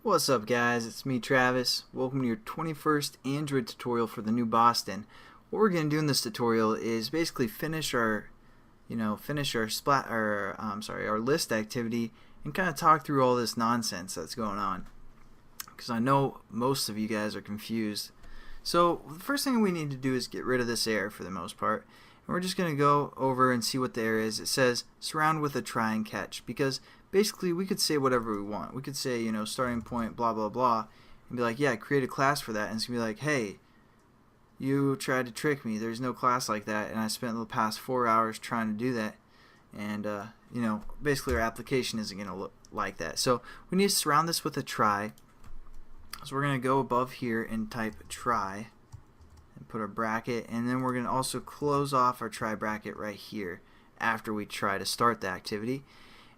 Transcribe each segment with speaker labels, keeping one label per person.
Speaker 1: What's up guys, it's me Travis. Welcome to your 21st Android tutorial for the new Boston. What we're going to do in this tutorial is basically finish our our list activity and kind of talk through all this nonsense that's going on, because I know most of you guys are confused. So the first thing we need to do is get rid of this error for the most part, and we're just going to go over and see what the error is. It says surround with a try and catch, because basically we could say whatever we want. We could say, starting point blah blah blah, and be like, yeah, create a class for that, and it's gonna be like, hey, you tried to trick me, there's no class like that, and I spent the past 4 hours trying to do that, and basically our application isn't gonna look like that. So we need to surround this with a try. So we're gonna go above here and type try and put a bracket, and then we're gonna also close off our try bracket right here after we try to start the activity,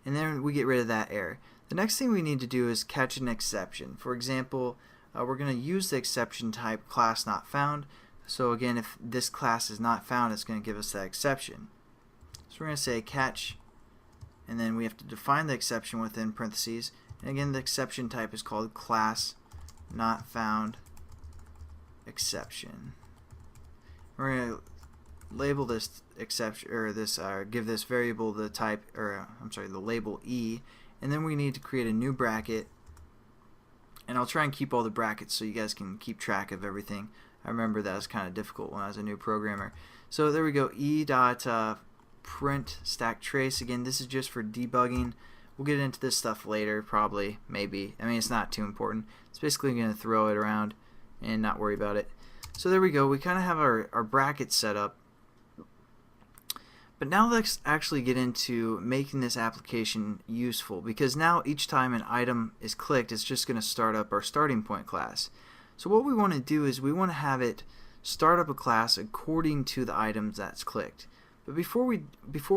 Speaker 1: and then we get rid of that error. The next thing we need to do is catch an exception. For example, we're going to use the exception type class not found. So again, if this class is not found, it's going to give us that exception. So we're going to say catch, and then we have to define the exception within parentheses. And again, the exception type is called class not found exception. We're going to label this exception, or this give this variable the type, or the label E, and then we need to create a new bracket, and I'll try and keep all the brackets so you guys can keep track of everything. I remember that was kind of difficult when I was a new programmer. So there we go, E dot print stack trace. Again, this is just for debugging. We'll get into this stuff later, probably, maybe. I mean, it's not too important. It's basically going to throw it around and not worry about it. So there we go, we kind of have our bracket set up. But now let's actually get into making this application useful, because now each time an item is clicked, it's just going to start up our starting point class. So what we want to do is we want to have it start up a class according to the items that's clicked. But before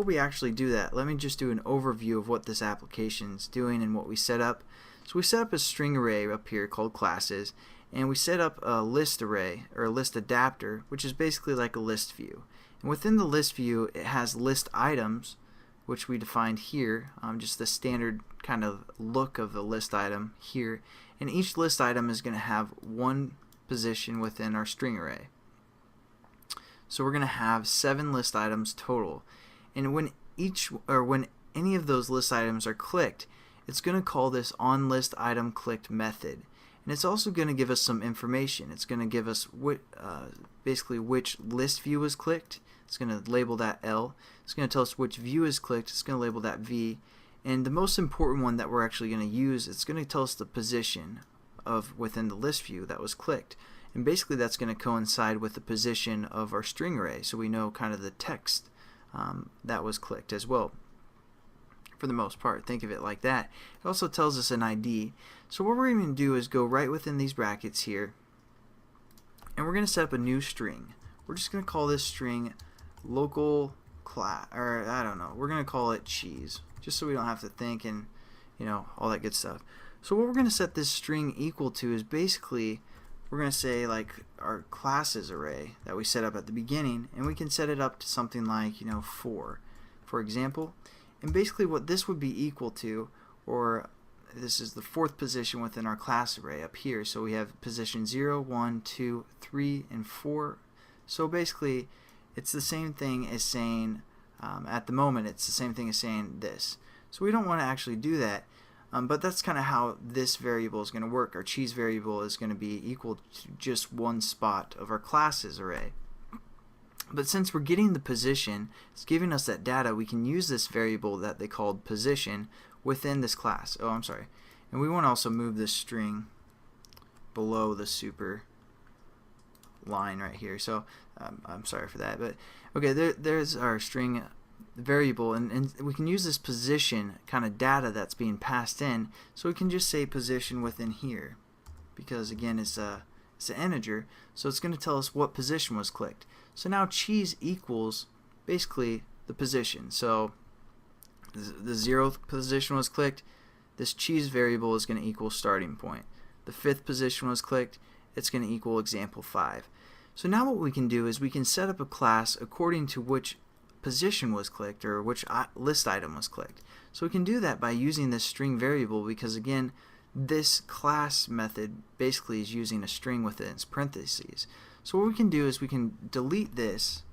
Speaker 1: we actually do that, let me just do an overview of what this application is doing and what we set up. So we set up a string array up here called classes, and we set up a list array, or a list adapter, which is basically like a list view. And within the list view, it has list items, which we defined here, just the standard kind of look of the list item here. And each list item is going to have one position within our string array. So we're going to have 7 list items total. And when any of those list items are clicked, it's going to call this onListItemClicked method. And it's also going to give us some information. It's going to give us basically which list view was clicked. It's going to label that L. It's going to tell us which view is clicked. It's going to label that V. And the most important one that we're actually going to use, it's going to tell us the position of within the list view that was clicked. And basically that's going to coincide with the position of our string array, so we know kind of the text that was clicked as well. For the most part, think of it like that. It also tells us an ID. So what we're going to do is go right within these brackets here, and we're going to set up a new string. We're just going to call this string local class, or I don't know, we're going to call it cheese, just so we don't have to think and all that good stuff. So what we're going to set this string equal to is basically, we're going to say like our classes array that we set up at the beginning, and we can set it up to something like 4, for example. And basically what this would be equal to, or this is the 4th position within our class array up here. So we have position 0, 1, 2, 3, and 4. So basically it's the same thing as saying, at the moment it's the same thing as saying this. So we don't want to actually do that, but that's kind of how this variable is going to work. Our cheese variable is going to be equal to just one spot of our classes array. But since we're getting the position, it's giving us that data, we can use this variable that they called position within this class. Oh, I'm sorry. And we want to also move this string below the super line right here. So I'm sorry for that. But okay, there's our string variable, and we can use this position kind of data that's being passed in. So we can just say position within here, because again it's an integer, so it's going to tell us what position was clicked. So now cheese equals basically the position. So the 0th position was clicked, this cheese variable is going to equal starting point. The 5th position was clicked, it's going to equal example 5. So now what we can do is we can set up a class according to which position was clicked, or which list item was clicked. So we can do that by using this string variable, because again, this class method basically is using a string within its parentheses. So what we can do is we can delete this,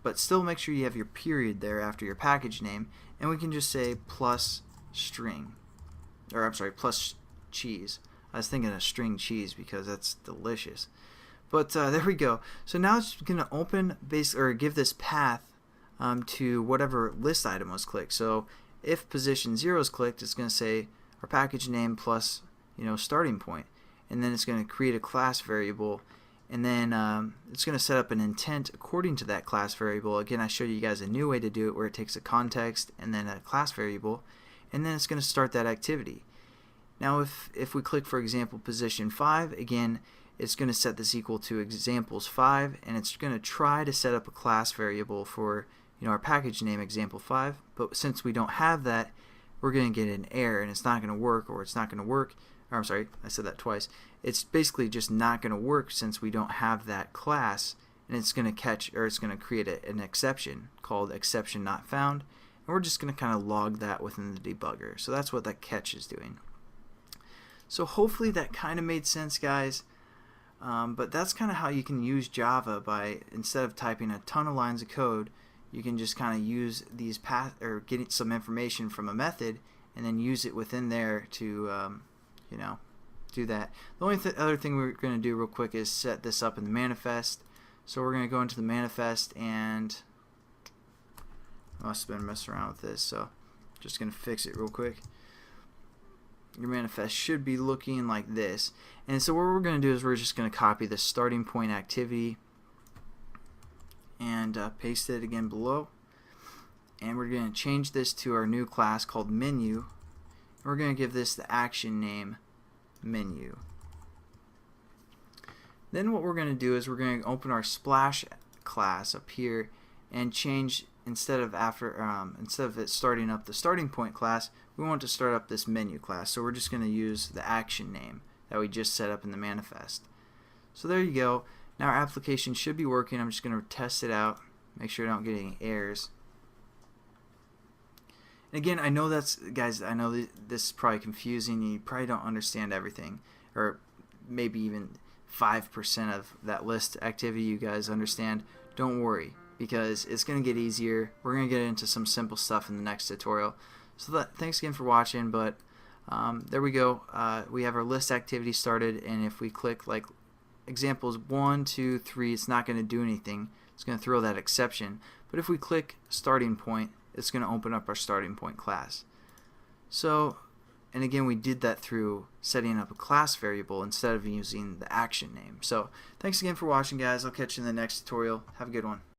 Speaker 1: but still make sure you have your period there after your package name, and we can just say plus string, or I'm sorry, plus cheese. I was thinking of string cheese because that's delicious. But there we go. So now it's going to open or give this path to whatever list item was clicked. So if position 0 is clicked, it's going to say our package name plus starting point, and then it's going to create a class variable, and then it's going to set up an intent according to that class variable. Again, I showed you guys a new way to do it where it takes a context and then a class variable, and then it's going to start that activity. Now if we click, for example, position 5, again it's going to set this equal to examples 5, and it's going to try to set up a class variable for our package name example 5, but since we don't have that, we're going to get an error and it's not going to work, or it's not going to work, or I'm sorry, I said that twice. It's basically just not going to work since we don't have that class, and it's going to catch, or it's going to create an exception called exception not found, and we're just going to kind of log that within the debugger. So that's what that catch is doing. So hopefully that kind of made sense, guys. But that's kind of how you can use Java by, instead of typing a ton of lines of code, you can just kind of use these or get some information from a method and then use it within there to do that. The only other thing we're going to do real quick is set this up in the manifest. So we're going to go into the manifest, and I must have been messing around with this, so just going to fix it real quick. Your manifest should be looking like this. And so what we're going to do is we're just going to copy the starting point activity and paste it again below. And we're going to change this to our new class called menu. We're going to give this the action name menu. Then what we're going to do is we're going to open our splash class up here and change, instead of it starting up the starting point class, we want to start up this menu class. So we're just going to use the action name that we just set up in the manifest. So there you go. Now our application should be working. I'm just going to test it out, make sure I don't get any errors. And again, I know guys, I know this is probably confusing. You probably don't understand everything, or maybe even 5% of that list activity you guys understand. Don't worry, because it's going to get easier. We're going to get into some simple stuff in the next tutorial. So thanks again for watching, but there we go. We have our list activity started, and if we click like examples 1, 2, 3, it's not going to do anything. It's going to throw that exception. But if we click starting point, it's going to open up our starting point class. So, and again, we did that through setting up a class variable instead of using the action name. So thanks again for watching, guys. I'll catch you in the next tutorial. Have a good one.